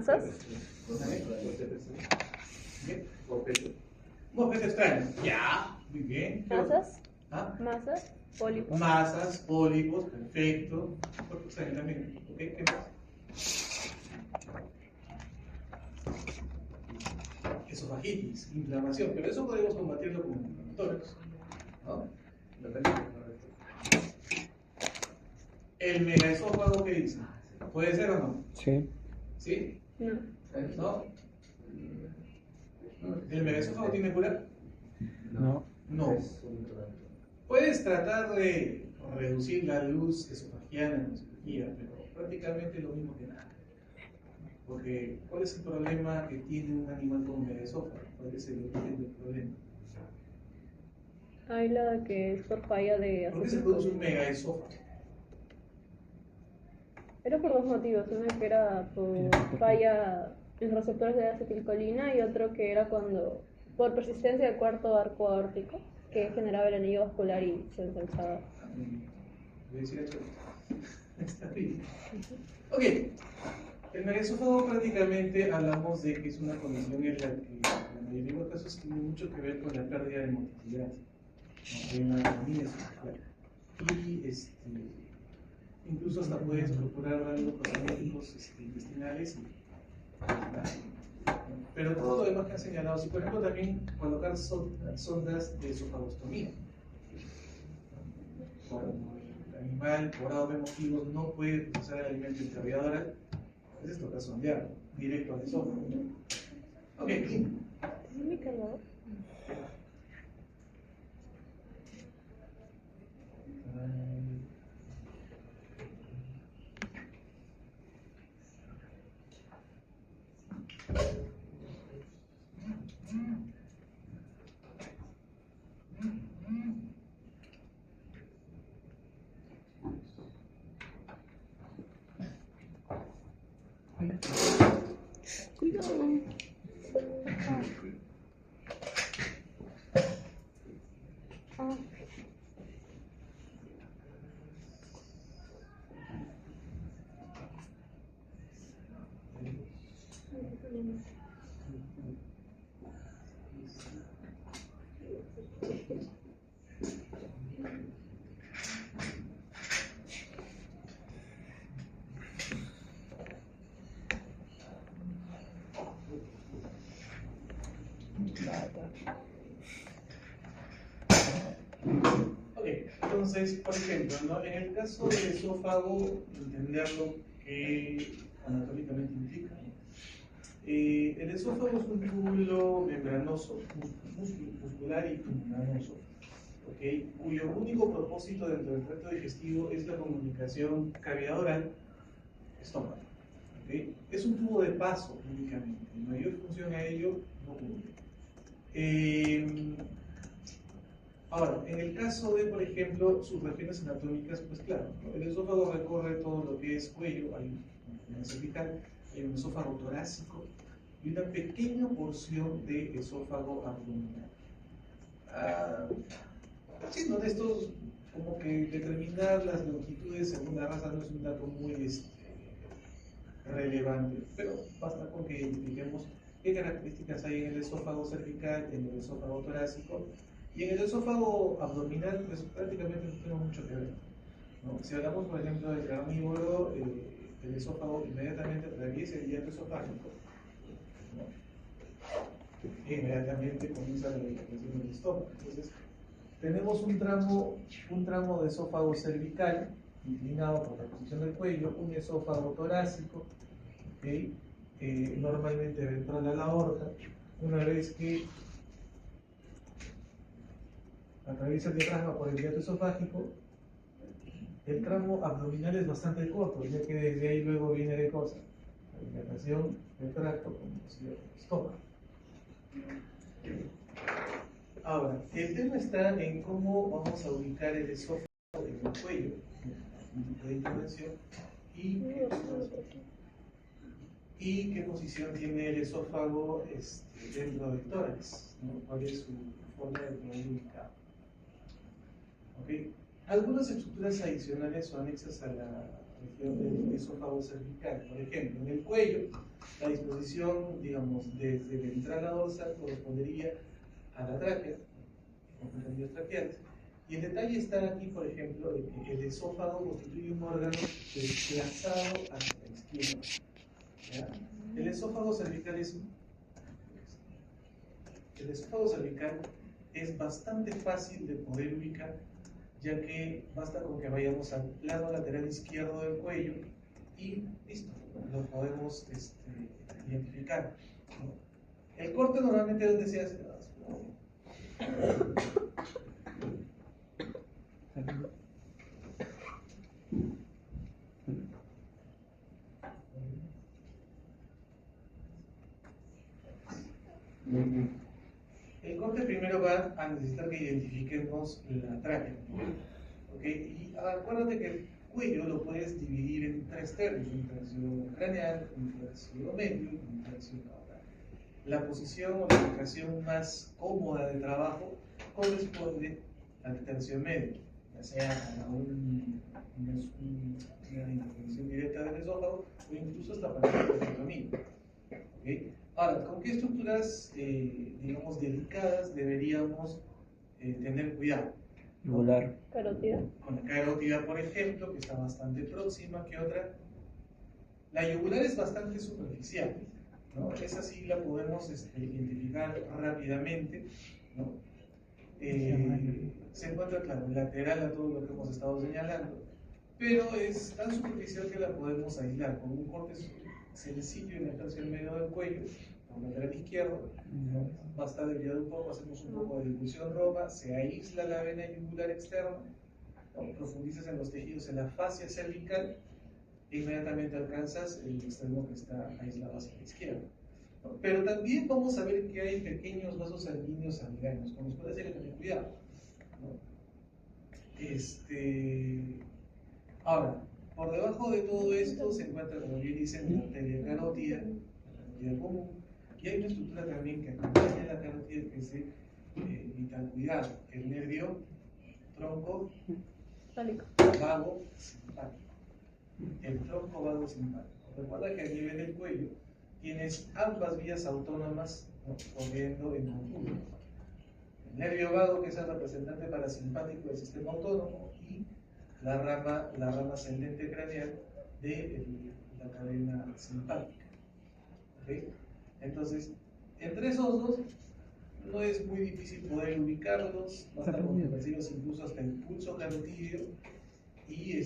masas. Objeto extraño. Ya, muy bien. Masas. ¿Ah? Masas. Pólipos. Masas, pólipos, perfecto. Cuerpo extraño también. ¿Ok? ¿Qué más? Esofagitis, inflamación, pero eso podemos combatirlo con inflamatorios, ¿no? El megaesófago, ¿qué dice? ¿Puede ser o no? Sí. ¿Sí? No. ¿No? ¿El megaesófago tiene cura? No. No. Puedes tratar de reducir la luz esofagiana con cirugía, pero prácticamente lo mismo que nada. Porque, ¿cuál es el problema que tiene un animal con megaesófago? ¿Cuál es el origen del problema? Hay la que es por falla de ¿Por qué se produce un megaesófago? Era por dos motivos. Uno que era por falla en receptores de acetilcolina y otro que era cuando por persistencia del cuarto arco aórtico que generaba el anillo vascular y se ensanchaba. Voy a decir eso. Está bien. Ok. El megaesófago prácticamente hablamos de que es una condición en la que en la mayoría de los casos tiene mucho que ver con la pérdida de motilidad, ¿no? De una anatomía esofageal. Y incluso hasta puedes procurar varios procedimientos intestinales. Pero todo lo demás que han señalado, si por ejemplo también colocar sondas de esofagostomía. Cuando el animal por A o B motivos no puede procesar el alimento en cavidad oral, es esto, que sondear directo al esófago. Ok. ¿Es mi cargador? Cuidado. Ah. Ok, entonces, por ejemplo, ¿no? En el caso del esófago, entender lo que anatómicamente implica. El esófago es un túbulo membranoso, muscular y membranoso, ¿okay? Cuyo único propósito dentro del tracto digestivo es la comunicación cavidad oral-estómago. ¿Okay? Es un tubo de paso únicamente, mayor función a ello no cumple. Ahora, en el caso de, por ejemplo, sus regiones anatómicas, pues claro, ¿no? El esófago recorre todo lo que es cuello, hay una cervical, hay un esófago torácico y una pequeña porción de esófago abdominal. Siendo honestos, como que determinar las longitudes según la raza no es un dato muy relevante, pero basta con que identifiquemos qué características hay en el esófago cervical, en el esófago torácico y en el esófago abdominal, pues prácticamente no tenemos mucho que ver, ¿no? Si hablamos, por ejemplo, del carnívoro, el esófago inmediatamente atraviesa el hiato esofágico, ¿no? E inmediatamente comienza la digestión del estómago. Entonces, tenemos un tramo de esófago cervical, inclinado por la posición del cuello, un esófago torácico, ¿okay? Normalmente ventral a la aorta. Una vez que atraviesa el diafragma por el hiato esofágico, el tramo abdominal es bastante corto, ya que desde ahí luego viene de cosa, la dilatación del tracto conducido al estómago. Ahora, el tema está en cómo vamos a ubicar el esófago en el cuello, un tipo de intervención, y qué posición tiene el esófago dentro del tórax, ¿no? ¿Cuál es su forma de poder ubicado? ¿Okay? Algunas estructuras adicionales o anexas a la región del esófago cervical. Por ejemplo, en el cuello La disposición, digamos, desde la entrada dorsal correspondería a la tráquea, con los ganglios traqueales. Y el detalle está aquí, por ejemplo, de que el esófago constituye un órgano desplazado hacia la izquierda. ¿Ya? El esófago cervical es bastante fácil de poder ubicar, ya que basta con que vayamos al plano lateral izquierdo del cuello y listo, lo podemos identificar, ¿no? El corte normalmente donde se hace. El corte primero va a necesitar que identifiquemos la tráquea, ¿ok? Y acuérdate que el cuello lo puedes dividir en tres tercios: un tercio craneal, un tercio medio y un tercio caudal. La posición o la ubicación más cómoda de trabajo corresponde al tercio medio, ya sea para una intervención directa del esófago o incluso hasta para la episiotomía. ¿Okay? Ahora, ¿con qué estructuras, digamos, delicadas deberíamos tener cuidado? Yugular. Carótida. Con la carótida, por ejemplo, que está bastante próxima. ¿Qué otra? La yugular es bastante superficial, ¿no? Esa sí la podemos identificar rápidamente, ¿no? Se encuentra, claro, lateral a todo lo que hemos estado señalando, pero es tan superficial que la podemos aislar con un corte sencillo en el tercio medio del cuello, con lateral izquierdo. Basta desviar un poco, hacemos un poco de difusión roja, se aísla la vena yugular externa, ¿no? Profundizas en los tejidos en la fascia cervical e inmediatamente alcanzas el extremo que está aislado hacia la izquierda, ¿no? Pero también vamos a ver que hay pequeños vasos sanguíneos aledaños, con los cuales hay que tener cuidado, ¿no? Ahora, por debajo de todo esto se encuentra, como bien dicen, la arteria carótida, la carótida común, y hay una estructura también que acompaña a la carótida que es de vital cuidado, el nervio tronco vago simpático. El tronco vago simpático. Recuerda que a nivel del cuello tienes ambas vías autónomas, ¿no?, corriendo en conjunto. El nervio vago, que es el representante parasimpático del sistema autónomo, y la rama ascendente craneal de la cadena simpática. ¿Okay? Entonces, entre esos dos no es muy difícil poder ubicarlos, basta con percibirlos incluso hasta el pulso carotídeo y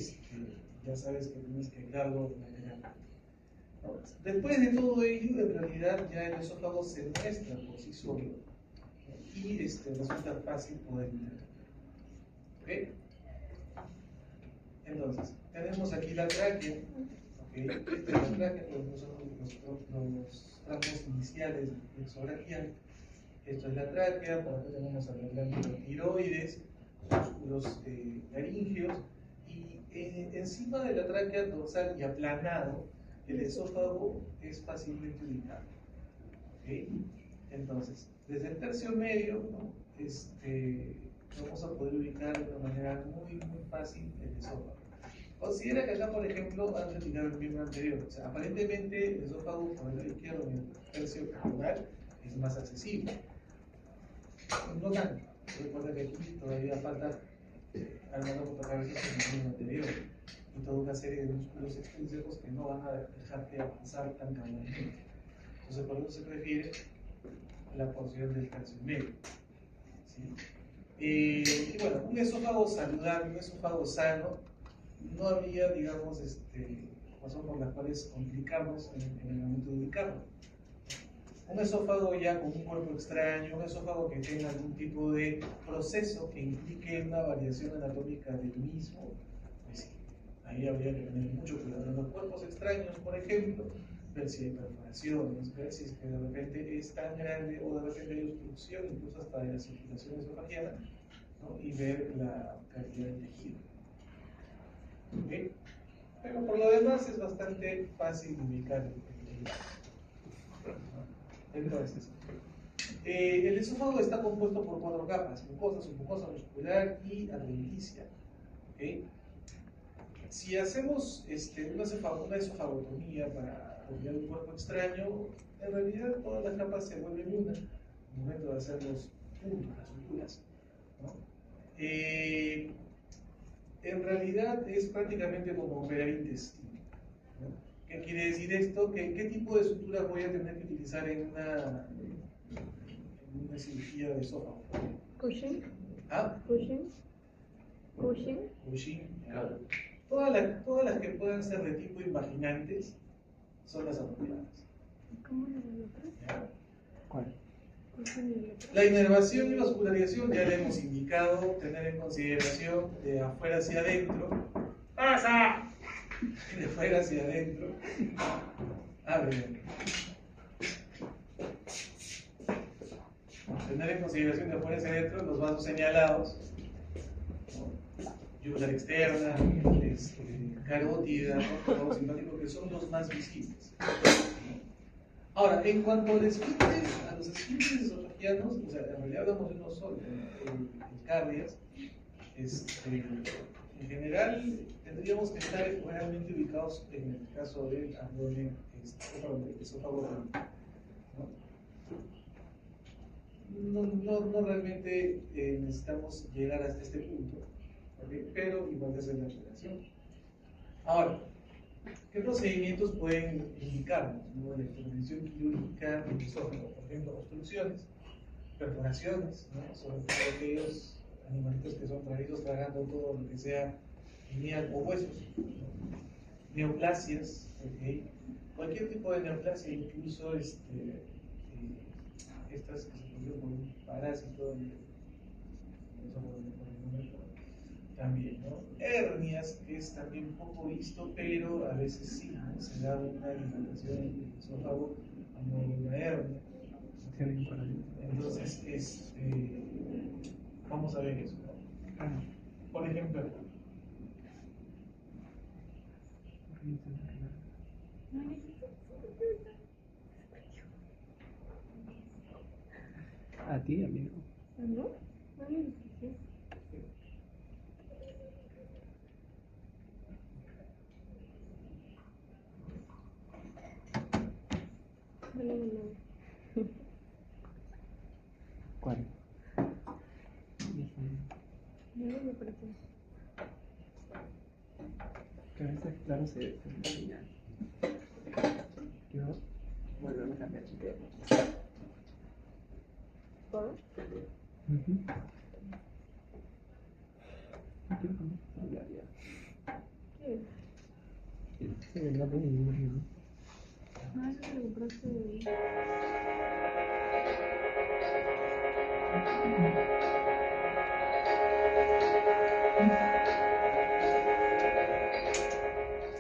ya sabes que tienes que aislarlo lateralmente, ¿no? Después de todo ello, en realidad ya el esófago se muestra por sí solo, ¿no? Y resulta fácil poder interpretar. ¿Okay? Entonces, tenemos aquí la tráquea, ¿okay? Esta es la tráquea, los tramos iniciales del exobraquial. Esto es la tráquea, por acá tenemos a la glándula tiroides, músculos laríngeos, y encima de la tráquea dorsal y aplanado, el esófago es fácilmente ubicable. ¿Okay? Entonces, desde el tercio medio, ¿no?, vamos a poder ubicar de una manera muy fácil el esófago. Considera que acá, por ejemplo, han retirado el miembro anterior. O sea, aparentemente el esófago por el lado izquierdo, en el tercio caudal, es más accesible. No tanto. Recuerda que aquí todavía falta armando rompecabezas en el miembro anterior y toda una serie de músculos extrínsecos que no van a dejarte avanzar tan caudalmente. Entonces, por eso se prefiere la porción del tercio medio. ¿Sí? Y bueno, un esófago saludable, un esófago sano, no habría, digamos, razón por las cuales complicarnos en el momento de ubicarlo. Un esófago ya con un cuerpo extraño, un esófago que tenga algún tipo de proceso que implique una variación anatómica del mismo, pues sí, ahí habría que tener mucho cuidado. En los cuerpos extraños, por ejemplo, ver si hay perforaciones, ver si es que de repente es tan grande o de repente hay obstrucción, incluso hasta de la circulación esofagiana, ¿no?, y ver la cantidad de tejido. ¿Okay? Pero por lo demás es bastante fácil ubicar el Entonces, el esófago está compuesto por 4 capas: mucosa, submucosa, muscular y adventicia. ¿Okay? Si hacemos una esofagotomía para o ya de un cuerpo extraño, en realidad todas las capas se vuelven una al momento de hacer los puntos, las suturas, ¿no? En realidad es prácticamente como operar intestino, ¿no? ¿Qué quiere decir esto? ¿Qué tipo de suturas voy a tener que utilizar en una cirugía de esófago? Cushing. ¿Ah? Cushing. Cushing. Cushing, claro. Todas las que puedan ser de tipo imaginantes son las apropiadas. ¿Cómo era la otra? ¿Ya? ¿Cuál? La inervación y vascularización ya le hemos indicado tener en consideración de afuera hacia adentro. ¡Pasa! De afuera hacia adentro. Bien. Tener en consideración de afuera hacia adentro los vasos señalados, ¿no? Yugular externa, carótida, ¿no? Simpático, que son los más visibles. Ahora, en cuanto a los esfínteres esofágicos, o sea, en realidad hablamos de uno solo, el cardias, en general tendríamos que estar realmente ubicados en el caso del abdomen, del esófago, no realmente necesitamos llegar hasta este punto, ¿okay? Pero igual es la aclaración. Ahora, ¿qué procedimientos pueden indicarnos, ¿no? La intervención quirúrgica del esófago? Por ejemplo, obstrucciones, perforaciones, ¿no? Sobre todo aquellos animalitos que son traídos tragando todo lo que sea lineal o huesos, ¿no? Neoplasias, ¿okay? Cualquier tipo de neoplasia, incluso estas que se producen por un parásito también, ¿no? Hernias, que es también poco visto, pero a veces sí, ¿no? Se da una dilatación del esófago a modo de una hernia. Entonces, vamos a ver eso, ¿no? Por ejemplo, a ti, amigo. ¿No? ¿Cuál? No me parece. Que a veces, claro, se encariña. Yo vuelvo a cambiar el tema. ¿Puedo? No quiero cambiar ya. ¿Qué? Sí, la pongo, me imagino. No, eso me lo compraste.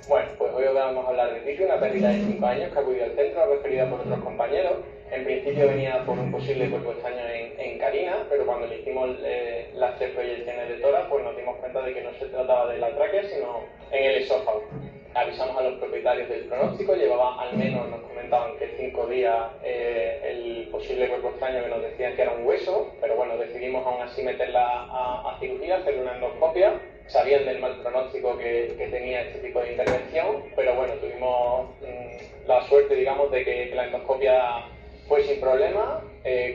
Bueno, pues hoy os vamos a hablar de Vicky, una perrita de 5 años que acudió al centro, referida por otros compañeros. En principio venía por un posible cuerpo extraño en Carina, pero cuando le hicimos las 3 proyecciones de tórax, pues nos dimos cuenta de que no se trataba de la tráquea, sino en el esófago. Avisamos a los propietarios del pronóstico, llevaba al menos, nos comentaban que 5 días el posible cuerpo extraño, que nos decían que era un hueso, pero bueno, decidimos aún así meterla a cirugía, hacerle una endoscopia. Sabían del mal pronóstico que tenía este tipo de intervención, pero bueno, tuvimos la suerte, digamos, de que la endoscopia fue sin problema.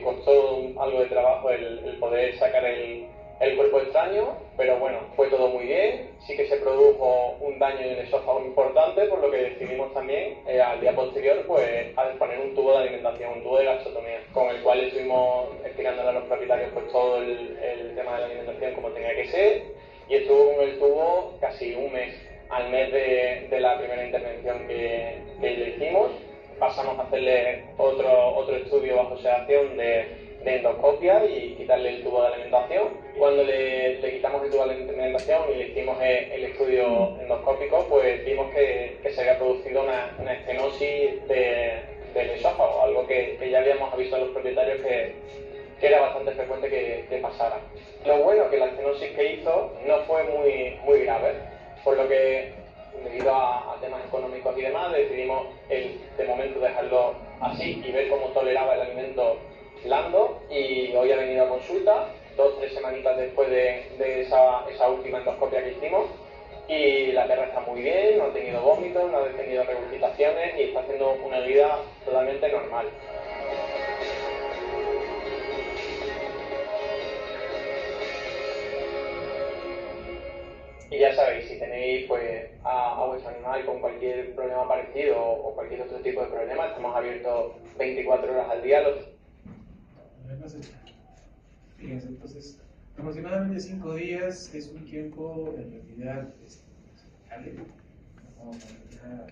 Costó algo de trabajo el poder sacar el cuerpo extraño, pero bueno, fue todo muy bien. Sí que se produjo un daño en el esófago importante, por lo que decidimos también al día posterior pues a poner un tubo de alimentación, un tubo de gasotomía, con el cual estuvimos explicándole a los propietarios pues todo el tema de la alimentación como tenía que ser. Y estuvo con el tubo casi un mes. Al mes de la primera intervención que le hicimos, pasamos a hacerle otro estudio bajo sedación de endoscopia y quitarle el tubo de alimentación. Cuando le quitamos el tubo de alimentación y le hicimos el estudio endoscópico, pues vimos que se había producido una estenosis del esófago, algo que ya habíamos avisado a los propietarios que era bastante frecuente que pasara. Lo bueno que la estenosis que hizo no fue muy grave, por lo que debido a temas económicos y demás decidimos de momento dejarlo así y ver cómo toleraba el alimento blando, y hoy ha venido a consulta 2 o 3 semanitas después de esa última endoscopia que hicimos, Y la perra está muy bien, no ha tenido vómitos, no ha tenido regurgitaciones y está haciendo una vida totalmente normal. Y ya sabéis, si tenéis pues, a vuestro animal con cualquier problema parecido o cualquier otro tipo de problema, estamos abiertos 24 horas al día. Fíjense, entonces, aproximadamente 5 días es un tiempo en realidad alegre. Vamos a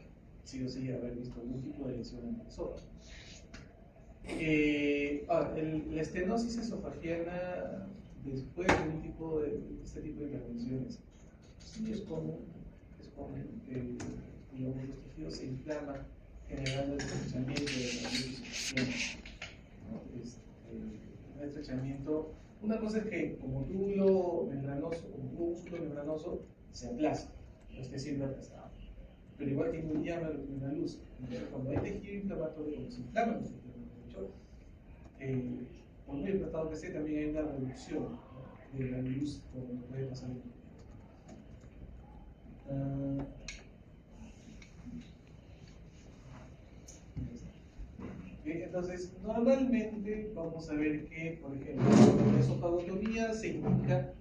sí o sí haber visto algún tipo de lesión en el esófago. La estenosis esofagiana después de este tipo de intervenciones, sí es común que digamos, los tejidos se inflaman generando el estrechamiento de la esofagiana, ¿no? Un estrechamiento, una cosa es que como túbulo músculo membranoso se aplasta, no esté siendo aplastado, pero igual tiene un diámetro, tiene una luz. Entonces, cuando hay tejido inflamatorio, cuando se inflaman los tejidos, por muy aplastado que esté, también hay una reducción, ¿no? De la luz cuando puede pasar el entonces, normalmente vamos a ver que, por ejemplo, la esofagotomía se indica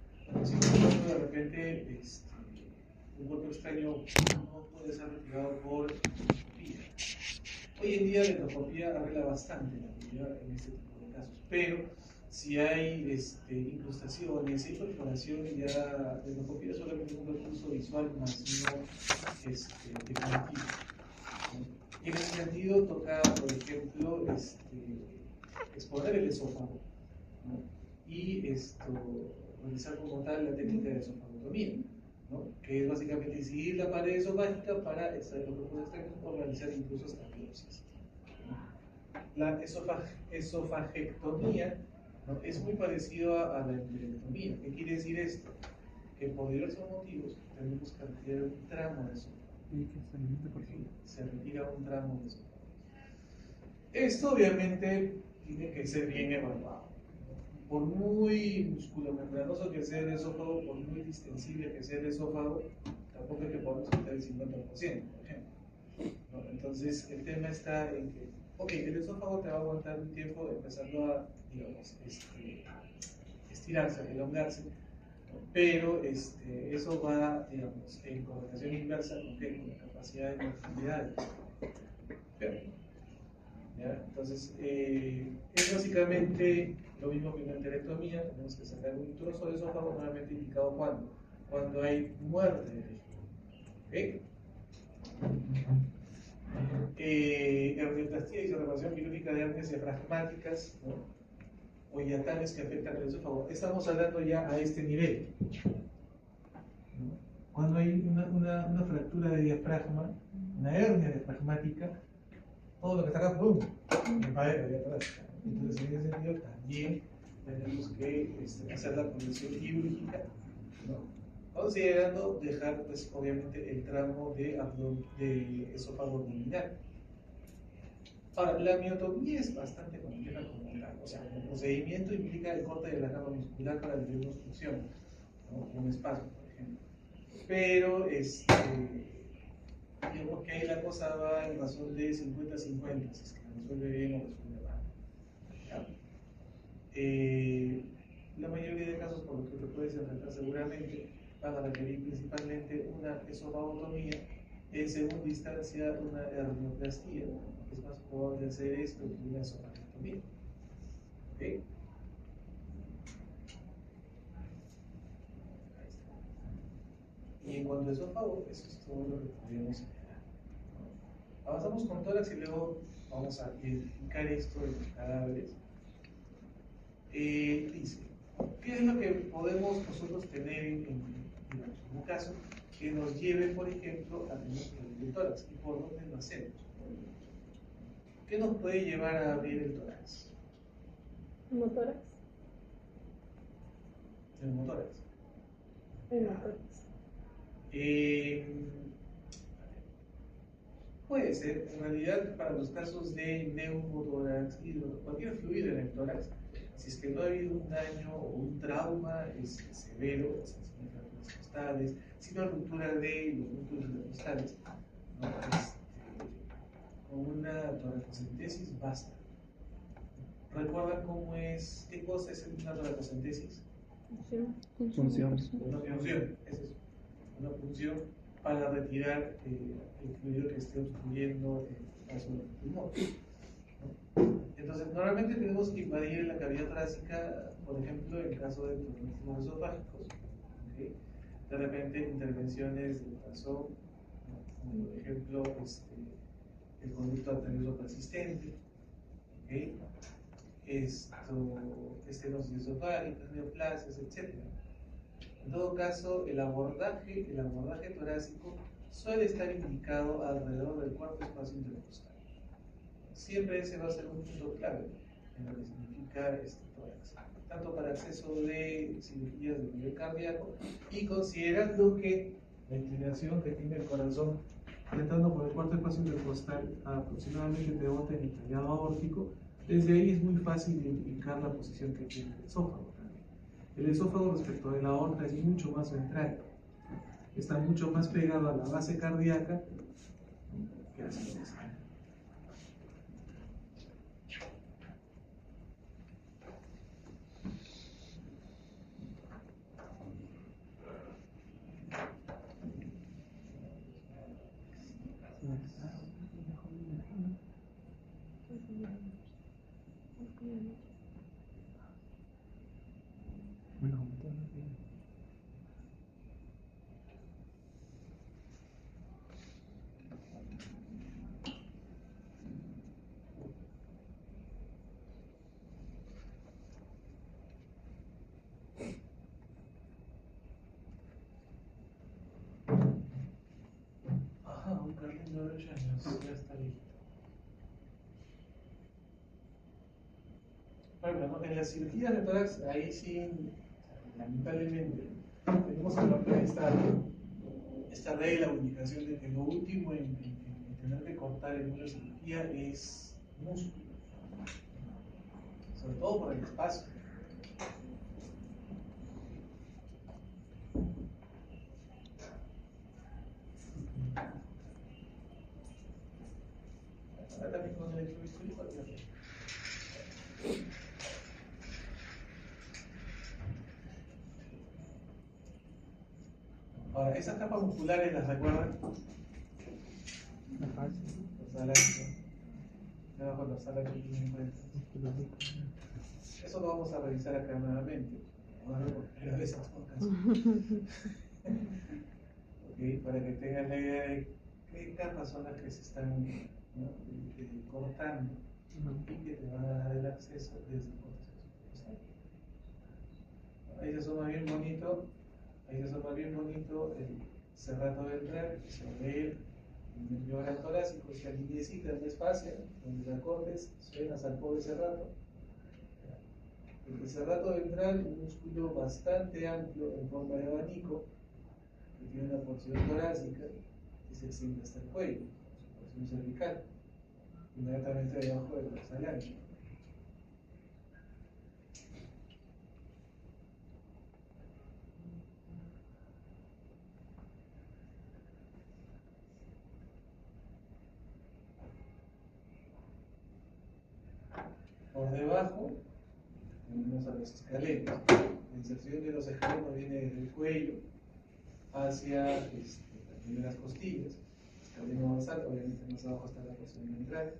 si de repente un cuerpo extraño no puede ser retirado por endoscopía. Hoy en día la endoscopía arregla bastante la vida en este tipo de casos, pero si hay incrustaciones, si hay perforaciones, ya la endoscopía es solamente un recurso visual más no definitivo. Y en ese sentido toca, por ejemplo, exponer el esófago, ¿no? Y realizar como tal la técnica de esofagotomía, ¿no? Que es básicamente incidir la pared esofágica para extraer los cuerpos extraños o realizar incluso hasta biopsias. La esofagectomía, ¿no? Es muy parecido a la enterectomía. ¿Qué quiere decir esto? Que por diversos motivos tenemos que retirar un tramo de esófago. Se retira un tramo de esófago. Esto obviamente tiene que ser bien evaluado. Por muy musculomembranoso que sea el esófago, por muy distensible que sea el esófago, tampoco es que podamos quitar el 50%, por ejemplo, ¿no? Entonces el tema está en que, ok, el esófago te va a aguantar un tiempo empezando a, digamos, estirarse, a elongarse, ¿no? Pero eso va, digamos, en correlación inversa con la capacidad de movilidad del esófago. ¿Ya? Entonces, es básicamente lo mismo que una enterectomía. Tenemos que sacar un trozo de esófago, normalmente indicado cuando hay muerte del tejido. Hernioplastia y reparación quirúrgica de hernias diafragmáticas, ¿no? O hiatales que afectan al esófago. Estamos hablando ya a este nivel, ¿no? Cuando hay una fractura de diafragma, una hernia diafragmática, todo lo que está acá, ¡pum!, me va allá atrás. Entonces, en ese sentido, también tenemos que hacer la corrección quirúrgica, ¿no? Considerando dejar, pues, obviamente, el tramo de esófago abdominal. Ahora, la miotomía es bastante compleja como tal. O sea, el procedimiento implica el corte de la capa muscular para la reconstrucción, ¿no? Un espasmo, por ejemplo. Pero, digamos que ahí la cosa va en razón de 50-50, si es que resuelve bien o resuelve mal. La mayoría de casos, por lo que te puedes enfrentar seguramente, van a requerir principalmente una esofagotomía, en segunda instancia una hernioplastia. Es más probable hacer esto que una esofagectomía. ¿Okay? Y en cuanto a esófago, eso es todo lo que podríamos generar. Avanzamos con tórax y luego vamos a identificar esto en los cadáveres. Dice, ¿qué es lo que podemos nosotros tener en un caso que nos lleve, por ejemplo, a tener que abrir el tórax? ¿Y por dónde lo hacemos? ¿Qué nos puede llevar a abrir el tórax? ¿Motórax? El motórax. El motórax. Puede ser, en realidad, para los casos de neumotórax y cualquier fluido en el tórax, Si es que no ha habido un daño o un trauma severo, las costales, sino ruptura de los músculos intercostales, ¿no? Con una toracocentesis basta. ¿Recuerdan cómo es, qué cosa es una toracocentesis? Función. Una función, es eso, una función para retirar el fluido que esté obstruyendo el paso del pulmón, ¿no? Entonces, normalmente tenemos que invadir la cavidad torácica, por ejemplo, en caso de traumatismos esofágicos, ¿okay? De repente, intervenciones del corazón, ¿no? Como por ejemplo, el conducto arterioso persistente, ¿okay? Estenosis esofágica, neoplasias, etc. En todo caso, el abordaje torácico suele estar indicado alrededor del cuarto espacio intercostal. Siempre ese va a ser un punto clave en lo que significa tórax, tanto para acceso de cirugías de nivel cardíaco y considerando que la inclinación que tiene el corazón entrando por el cuarto espacio intercostal aproximadamente debota en el tallado aórtico, desde ahí es muy fácil identificar la posición que tiene el esófago. El esófago respecto de la aorta es mucho más ventral, está mucho más pegado a la base cardíaca que hacia la espalda. Bueno, Ajá, un carril de 8 años, ya está listo. Bueno, ¿no? En las cirugías de tórax, ahí sí, lamentablemente, tenemos que romper esta regla o indicación de que lo último en tener que cortar en una cirugía es músculo, sobre todo por el espacio. Ahora también con el electrobisturí, ahora, esas capas musculares, ¿las recuerdan? Los salachos. Debajo de los salachos tienen cuenta. Eso lo vamos a revisar acá nuevamente. Vamos a ver por primera vez en todo caso. Okay, para que tengan la idea de qué capas son las que se están, ¿no? Cortando y que te van a dar el acceso desde el corte. Ahí se asoma bien bonito. Ahí se asoma bien bonito el cerrato ventral, que se ve el nervio gran torácico, esa linecita de espacio, donde la cortes, suena al pobre cerrato. El cerrato ventral, un músculo bastante amplio en forma de abanico, que tiene una porción torácica que se extiende hasta el cuello, su porción cervical, inmediatamente debajo del dorsal ancho. Por debajo tenemos a los escalenos. La inserción de los escalenos viene desde el cuello hacia las primeras costillas. Escaleno dorsal, obviamente más abajo está la porción ventral.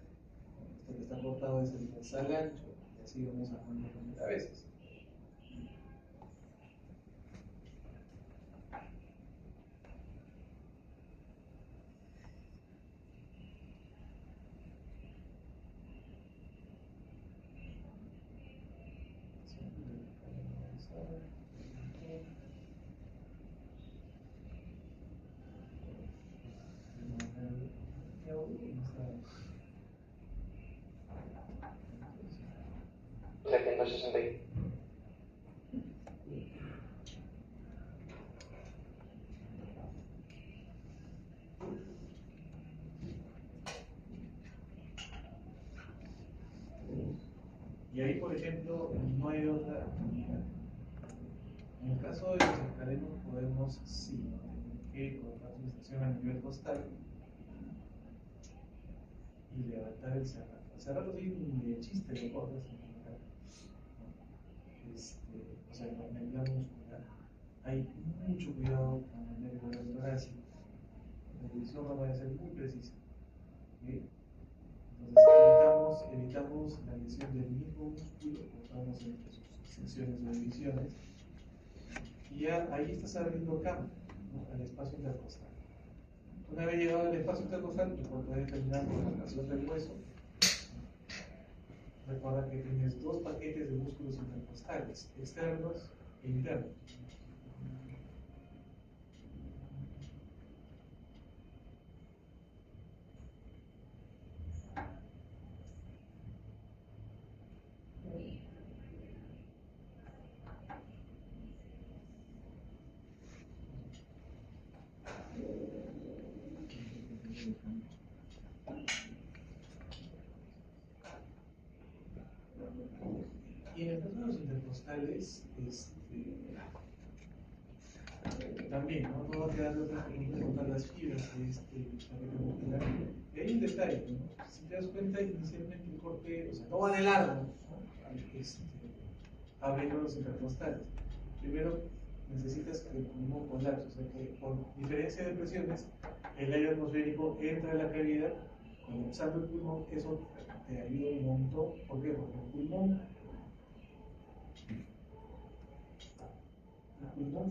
Esto que está cortado es el dorsal ancho, y así vamos armando a veces. Y ahí, por ejemplo, no hay otra unidad. En el caso de los escalenos podemos, sí, tener que colocar su estación a nivel costal y levantar el cerrato. El cerrato sí ni de chiste lo cortas en general. O sea, en la unidad muscular. Hay mucho cuidado con el nervio torácico. La división va a ser muy precisa. ¿Okay? Entonces evitamos la lesión del mismo músculo, cortamos entre sus secciones o divisiones, y ya ahí estás abriendo campo, ¿no?, al espacio intercostal. Una vez llegado al espacio intercostal, tú puedes terminar con la relación del hueso. Recuerda que tienes dos paquetes de músculos intercostales, externos e internos. Y en el caso de los intercostales, también, ¿no? No va a quedar otra que cortar las fibras de paquete muscular. Y hay un detalle, ¿no? Si te das cuenta, inicialmente el corte, o sea, no va de largo, ¿no?, abriendo los intercostales. Primero necesitas que el pulmón colapse, o sea que por diferencia de presiones, el aire atmosférico entra en la cavidad, colapsando el pulmón, eso te ayuda un montón. ¿Por qué? Porque el pulmón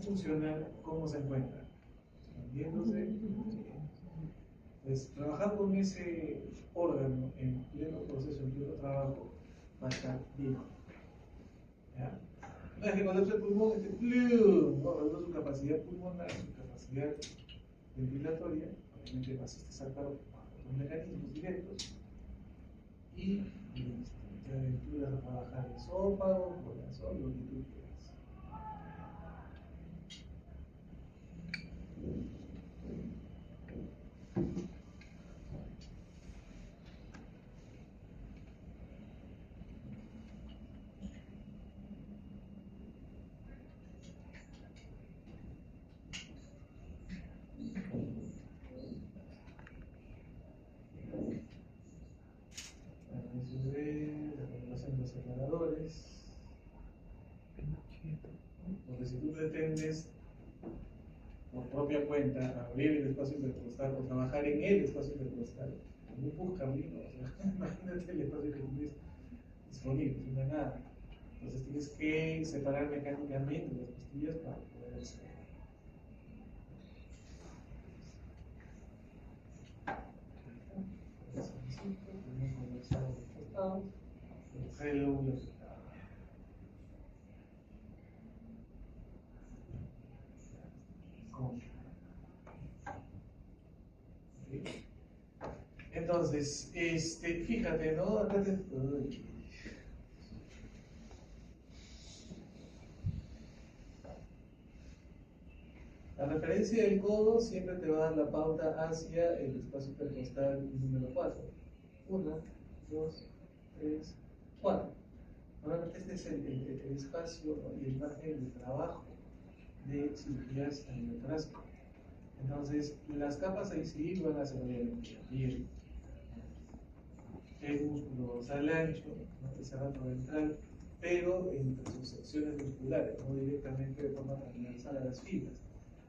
funciona como se encuentra, expandiéndose. Pues trabajar con ese órgano en pleno proceso, en pleno trabajo, va a estar bien. ¿Ya? Una vez que colapsa el pulmón, ¡plum!, ¿no?, reduce su capacidad pulmonar, su capacidad ventilatoria, obviamente vas a saltar por los mecanismos directos, y te aventuras a trabajar el esófago, corazón, lo que tú quieras. La colocación de los separadores. Porque si tú pretendes por propia cuenta abrir el espacio intercostal o trabajar en el espacio intercostal, como un buscamino, o sea, imagínate el espacio que tienes disponible, no hay nada. Entonces tienes que separar mecánicamente las pastillas para poder hacer. Podemos conversar a los costados, colocar el lóbulo afectado. Entonces, fíjate, ¿no? Acá te... La referencia del codo siempre te va a dar la pauta hacia el espacio intercostal número 4. 1, 2, 3, 4. Normalmente este es el espacio y el margen de trabajo de cirugías a nivel torácico. Entonces, las capas a incidir van a ser obviamente la piel, el músculo dorsal ancho, ¿no?, el cerrato ventral, pero entre sus secciones musculares, no directamente de forma transversal a las fibras.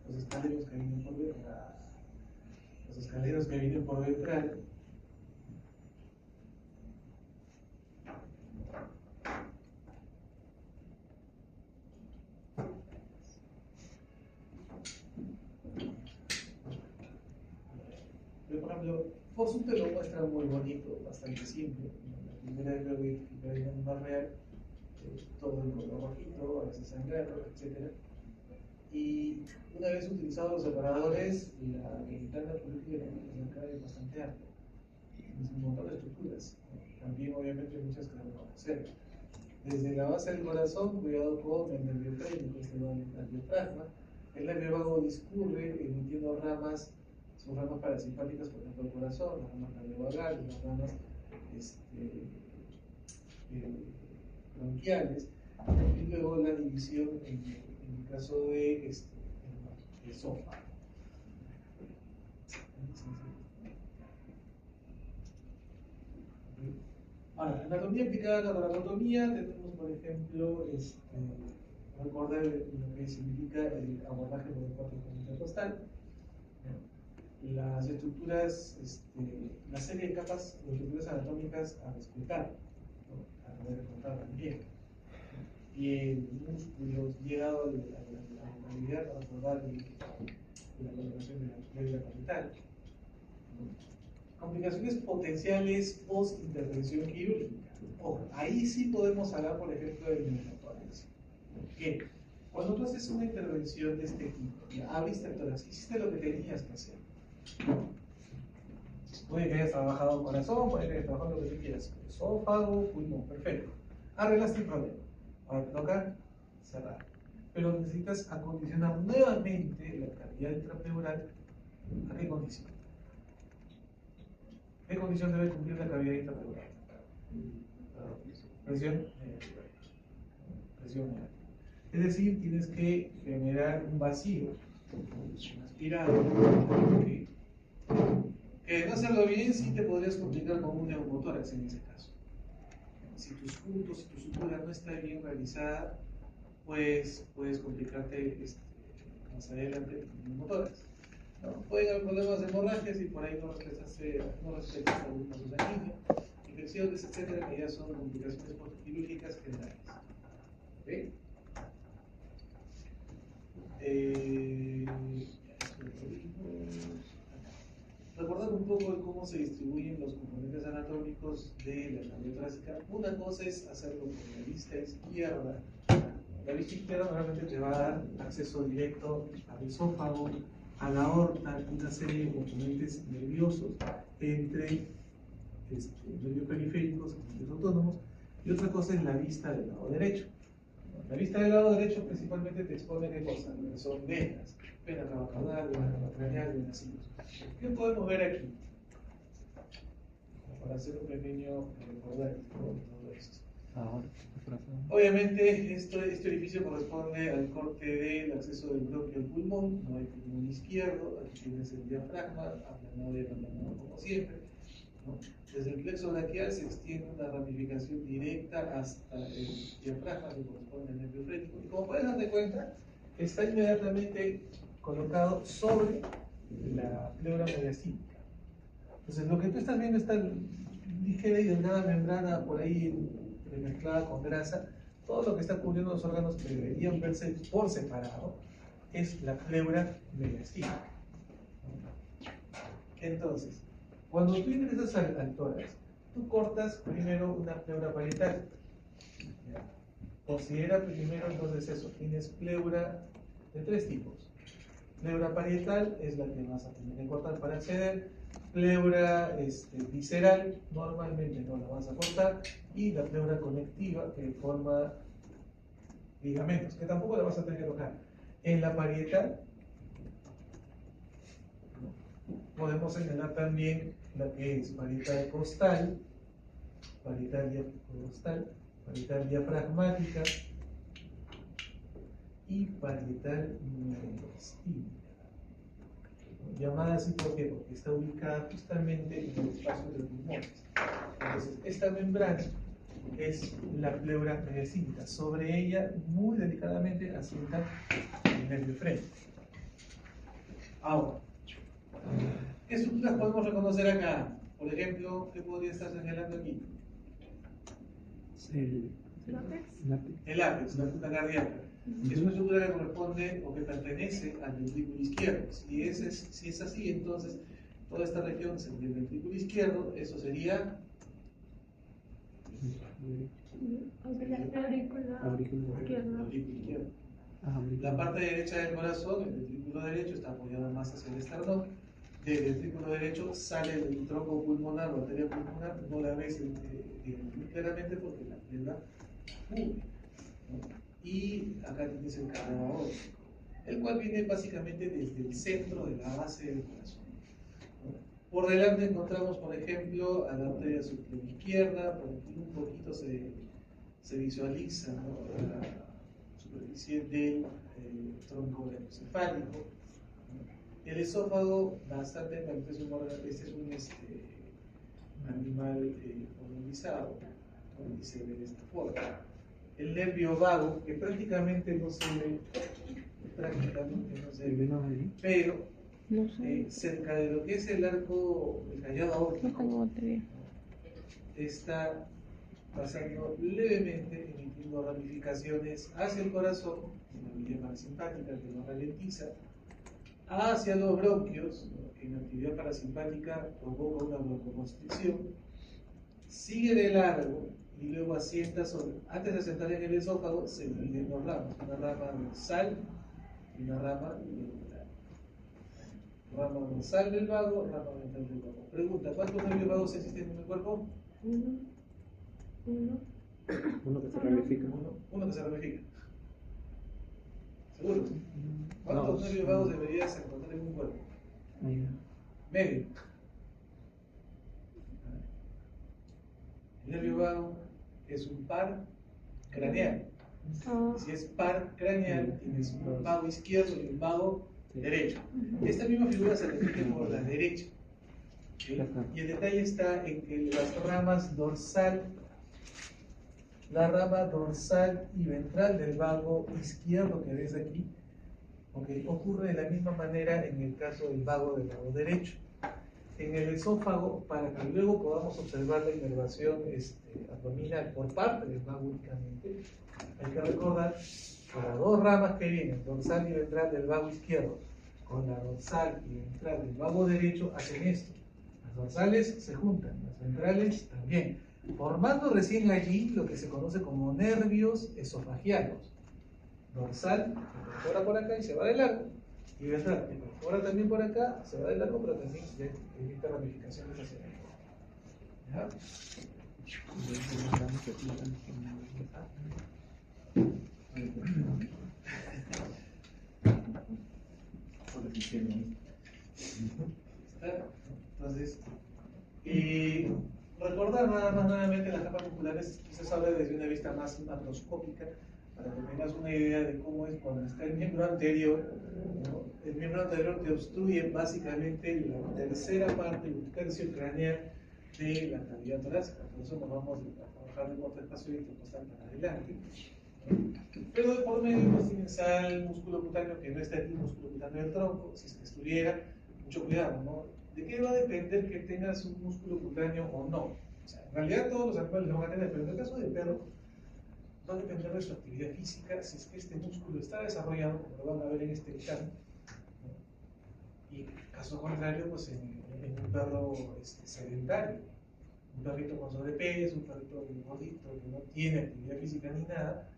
Los escalenos que vienen por ventral, pero, por ejemplo, Fosun te lo muestra muy bonito, bastante simple. La primera vez lo voy a explicar en más real, todo el color rojito, a veces sangrado, etc. Y una vez utilizados los separadores, la ventana política de la cara es bastante amplia. Tienes un montón de estructuras, ¿no? También, obviamente, muchas que no van a hacer. Desde la base del corazón, cuidado con el nervio trénico, el diafragma. El nervio vago discurre emitiendo ramas, sus ramas parasimpáticas, por ejemplo, el corazón, las ramas cardiovagales, las ramas bronquiales, y luego la división en el caso de esófago. Ahora, anatomía aplicada a la tracotomía, tenemos por ejemplo, recordar lo que significa el abordaje por el corte intercostal, las estructuras, la serie de capas de estructuras anatómicas a respetar, ¿no? A poder contar también. Y el músculo llegado a la localidad para abordar la colocación de la médula capital. Complicaciones potenciales post-intervención quirúrgica. Ojo, ahí sí podemos hablar, por ejemplo, de pneumothorax. ¿Qué? Cuando tú haces una intervención de este tipo, ya abriste el tórax, hiciste lo que tenías que hacer. Puede que hayas trabajado corazón, puede que hayas trabajado lo que tú quieras, esófago, pulmón, perfecto. Arreglaste el problema. Ahora te toca cerrar. Pero necesitas acondicionar nuevamente la cavidad intrapleural. ¿A qué condición? ¿Qué condición debe cumplir la cavidad intrapleural? Presión negativa. Presión negativa. Es decir, tienes que generar un vacío, aspirado, que de no hacerlo bien, sí te podrías complicar con un neumotórax en ese caso. Si tus puntos, si tu sutura no está bien realizada, pues puedes complicarte más adelante con un neumotórax. ¿No? Pueden haber problemas de hemorragias y por ahí no respetaste algún vaso sanguíneo, infecciones, etcétera, que ya son complicaciones postquirúrgicas generales. ¿Okay? Recordar un poco de cómo se distribuyen los componentes anatómicos de la cavidad torácica. Una cosa es hacerlo con la vista izquierda. La vista izquierda normalmente te va a dar acceso directo al esófago, a la aorta, una serie de componentes nerviosos entre nervios periféricos, nervios autónomos, y otra cosa es la vista del lado derecho. La vista del lado derecho principalmente te expone qué cosa, que son venas, vena cava caudal, vena cava craneal, venas sinus. ¿Qué podemos ver aquí? Para hacer un pequeño recordatorio de todo esto. Obviamente, este orificio corresponde al corte del acceso del bronquio al pulmón, no hay pulmón izquierdo, aquí tienes el diafragma, aplanado y aplanado como siempre. ¿No? Desde el plexo braquial se extiende una ramificación directa hasta el diafragma que corresponde al nervio frénico. Y como puedes darte cuenta, está inmediatamente colocado sobre la pleura mediastínica. Entonces, lo que tú estás viendo, esta ligera y delgada membrana por ahí mezclada con grasa, todo lo que está cubriendo los órganos que deberían verse por separado es la pleura mediastínica. Entonces, cuando tú ingresas al tórax, tú cortas primero una pleura parietal. Considera primero entonces eso, tienes pleura de tres tipos. Pleura parietal es la que vas a tener que cortar para acceder. Pleura visceral, normalmente no la vas a cortar. Y la pleura conectiva, que forma ligamentos, que tampoco la vas a tener que tocar. En la parietal podemos señalar también la que es parietal costal, parietal diafragmática y parietal mediastínica. Llamada así porque está ubicada justamente en el espacio de los pulmones. Entonces, esta membrana es la pleura mediastínica. Sobre ella, muy delicadamente, asienta el nervio frénico. Ahora, ¿qué estructuras podemos reconocer acá? Por ejemplo, ¿qué podría estar señalando aquí? El ápex, la punta cardíaca. Es una estructura que corresponde o que pertenece al ventrículo izquierdo. Si es así, entonces toda esta región es el ventrículo izquierdo, eso sería aurículo izquierdo. La parte derecha del corazón, el ventrículo derecho, está apoyada más hacia el esternón. Del ventrículo derecho sale del tronco pulmonar o arteria pulmonar, no la ves muy claramente porque la pleura cubre. Y acá tienes el canal aórtico, el cual viene básicamente desde el centro de la base del corazón. Por delante encontramos, por ejemplo, a la arteria superior izquierda, por aquí un poquito se se visualiza, ¿no?, la superficie del tronco encefálico. El esófago, bastante, este es un animal organizado, ¿no?, y se ve de esta forma. El nervio vago, que prácticamente no se ve, pero cerca de lo que es el arco, el callado aórtico, está pasando levemente, emitiendo ramificaciones hacia el corazón, una vía parasimpática que lo ralentiza, hacia los bronquios, ¿no?, que en actividad parasimpática provoca una broncoconstricción, sigue de largo y luego asienta sobre. Antes de asentar en el esófago, se dividen dos ramas, una rama dorsal y una rama ventral. Rama dorsal del vago, rama ventral del vago. Pregunta: ¿cuántos nervios vagos existen en el cuerpo? Uno que se ramifica. Uno que se ramifica. ¿Seguro? ¿Cuántos nervios vagos deberías encontrar en un cuerpo? Medio. El nervio vago es un par craneal. Si es par craneal, tienes un vago izquierdo y un vago derecho. Esta misma figura se repite por la derecha. ¿Sí? Y el detalle está en que las ramas dorsal, la rama dorsal y ventral del vago izquierdo que ves aquí, ocurre de la misma manera en el caso del vago derecho. En el esófago, para que luego podamos observar la inervación abdominal por parte del vago únicamente, hay que recordar que las dos ramas que vienen, dorsal y ventral del vago izquierdo, con la dorsal y ventral del vago derecho, hacen esto. Las dorsales se juntan, las ventrales también, formando recién allí lo que se conoce como nervios esofagianos. Dorsal, que perfora por acá y se va de largo, y ventral, que perfora también por acá, se va de largo, pero también evita ramificaciones hacia adentro. Entonces, recordar nada más nuevamente las capas musculares, quizás habla desde una vista más macroscópica, para que tengas una idea de cómo es cuando está el miembro anterior, ¿no? El miembro anterior te obstruye básicamente la tercera parte, el tercio craneal de la cavidad torácica. Por eso nos vamos a trabajar de corto espacio y intercostal para adelante. Pero de por medio pues tienes al músculo cutáneo, que no está aquí, músculo cutáneo del tronco. Si es que estuviera, mucho cuidado, ¿no? ¿De qué va a depender que tengas un músculo cutáneo o no? O sea, en realidad todos los animales lo van a tener, pero en el caso del perro va a depender de su actividad física, si es que este músculo está desarrollado, como lo van a ver en este caso, ¿no? Y caso contrario, pues en un perro sedentario, un perrito con sobrepeso, un perrito gordito que no tiene actividad física ni nada,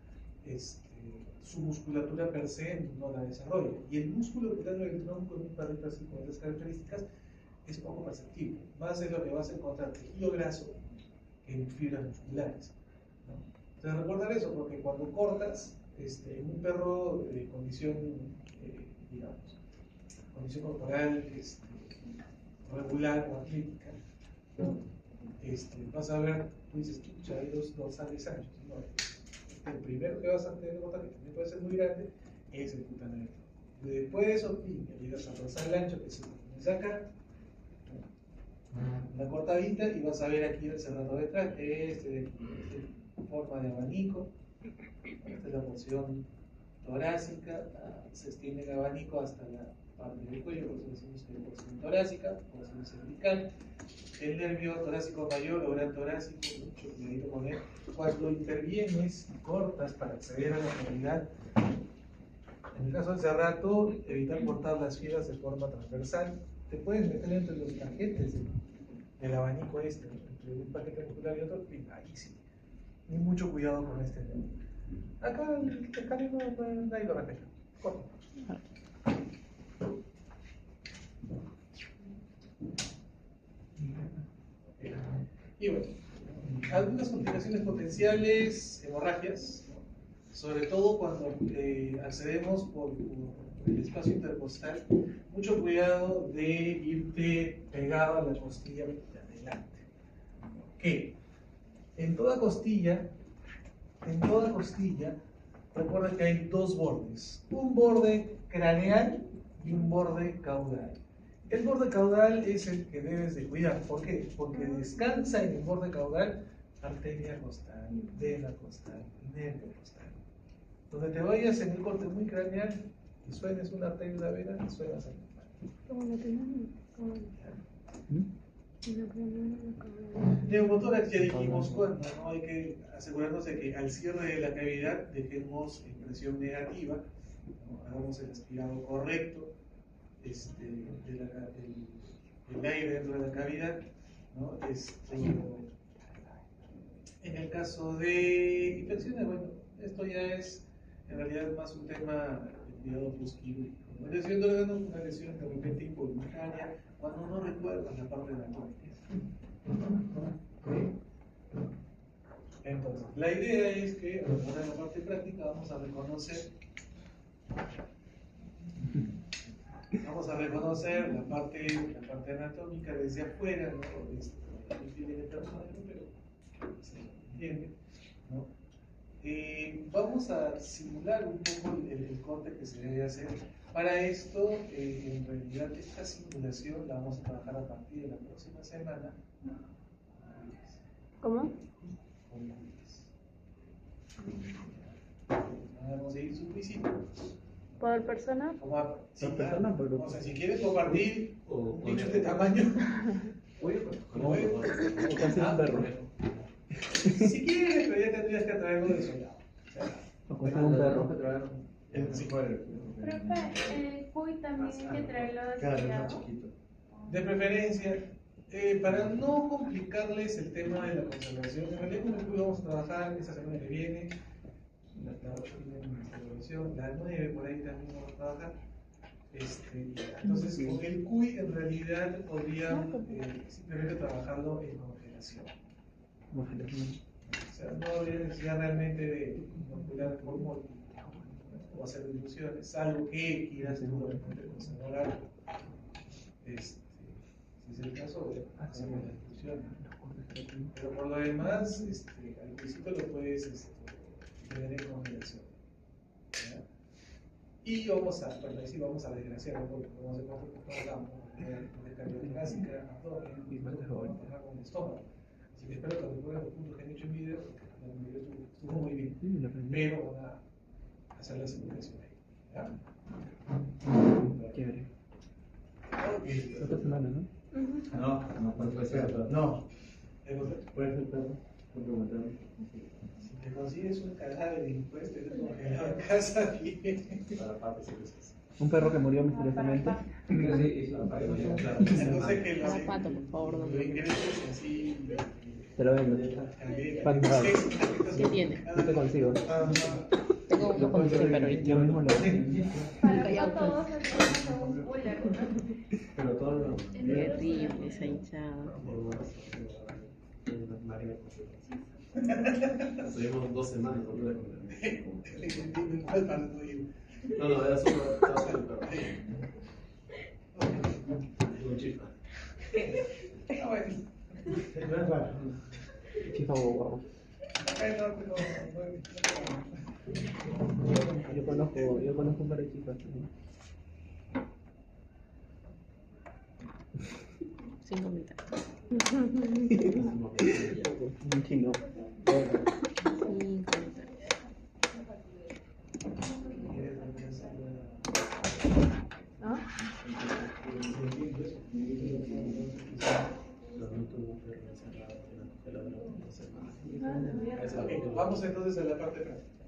su musculatura per se no la desarrolla. Y el músculo cutáneo del tronco en un perrito así con estas características es poco perceptible. Más es lo que vas a encontrar tejido graso que en fibras musculares, ¿no? Entonces recordar eso, porque cuando cortas en un perro de condición, digamos, condición corporal regular o atlética, ¿no? Vas a ver, tú dices, hay dos dorsales anchos, ¿no? El primero que vas a tener que cortar, que también puede ser muy grande, es el cutáneo. Después de eso, llegas al dorsal ancho, que es el que tienes acá, la cortadita, y vas a ver aquí el cerrado ventral, forma de abanico. Esta es la porción torácica, se extiende el abanico hasta la parte del cuello, por eso decimos que es porción torácica, porción cervical. El nervio torácico mayor o gran torácico, mucho cuidado con él. Cuando intervienes y cortas para acceder a la cavidad, en el caso del cerrato, evitar cortar las fibras de forma transversal. Te puedes meter entre los paquetes del abanico entre un paquete muscular y otro, y ahí sí. Y mucho cuidado con este nervio. Acá el camino nadie lo respeta. Corta. Y bueno, algunas complicaciones potenciales, hemorragias, ¿no? Sobre todo cuando accedemos por el espacio intercostal. Mucho cuidado de irte pegado a la costilla de adelante. ¿Qué? En toda costilla en toda costilla, recuerda que hay dos bordes, un borde craneal y un borde caudal. El borde caudal es el que debes de cuidar. ¿Por qué? Porque descansa en el borde caudal arteria costal, vena costal, nervio costal. Donde te vayas en el corte muy craneal y suenes una arteria y una vena, suenas en el mal. Neumotórax ya dijimos cuándo, ¿no? Hay que asegurarnos de que al cierre de la cavidad dejemos presión negativa, ¿no? Hagamos el aspirado correcto del aire dentro de la cavidad, ¿no? En el caso de infecciones, bueno, esto ya es en realidad más un tema de cuidado postquirúrgico. Una lesión de órgano, una lesión de repente involuntaria, cuando no recuerdas la parte anatómica. ¿Okay? Entonces, la idea es que ahora en la parte práctica vamos a reconocer la parte anatómica desde afuera, ¿no? Pero se entiende, ¿no? Vamos a simular un poco el corte que se debe hacer. Para esto, en realidad, esta simulación la vamos a trabajar a partir de la próxima semana. ¿Cómo? Vamos a seguir su principio. ¿Por persona? Si quieres compartir un nicho de tamaño, casi un perro. si quieres, pero ya tendrías que traerlo de soldado. O casi un perro. Profe, el cuy también hay que traerlo aspirado. De preferencia, para no complicarles el tema de la conservación, en realidad con el cuy vamos a trabajar esta semana que viene, la 8 viene en conservación, la 9 por ahí también vamos a trabajar. Entonces, con el cuy en realidad podrían simplemente trabajarlo en congelación. O sea, no habría necesidad realmente de inocular formol o hacer diluciones, salvo que quieras tú realmente conservar algo. Si es el caso, hacemos la dilución. Pero por lo demás, al principio lo puedes tener en congelación. ¿Ya? Y vamos a desgraciar un poco, vamos a hacer de carga clásica, abdomen, y vamos a trabajar con el estómago. Así que espero que recuerden los puntos que han hecho en video, porque la mayoría estuvo muy bien, pero van a hacer la simulación ahí. ¿Ya? Chévere. Okay. Otra semana, ¿no? No puede ser. No. Puede ser perro. Si te consigues un cadáver y después te lo congelado en casa, bien. Un perro que murió misteriosamente. Entonces que Para pato, por favor, no lo me ingreses así. Te lo vendo. Pan raro. ¿Qué tiene? Yo te consigo. Tengo uno con ese perrito. Yo mismo lo Para todos hacemos un cooler, ¿no? Pero todo lo. Terrible esa hinchada. Estuvimos 2 semanas con una ¿Cuál para no ir? No, era solo el perro. Un chifa. Bueno. Chifa guau. Yo conozco un par de chifas. Sin comentarios. Un chino. Sin comentarios. ¿Ah? Ok, vamos entonces a la parte práctica.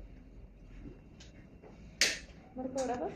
¿Marco grabas?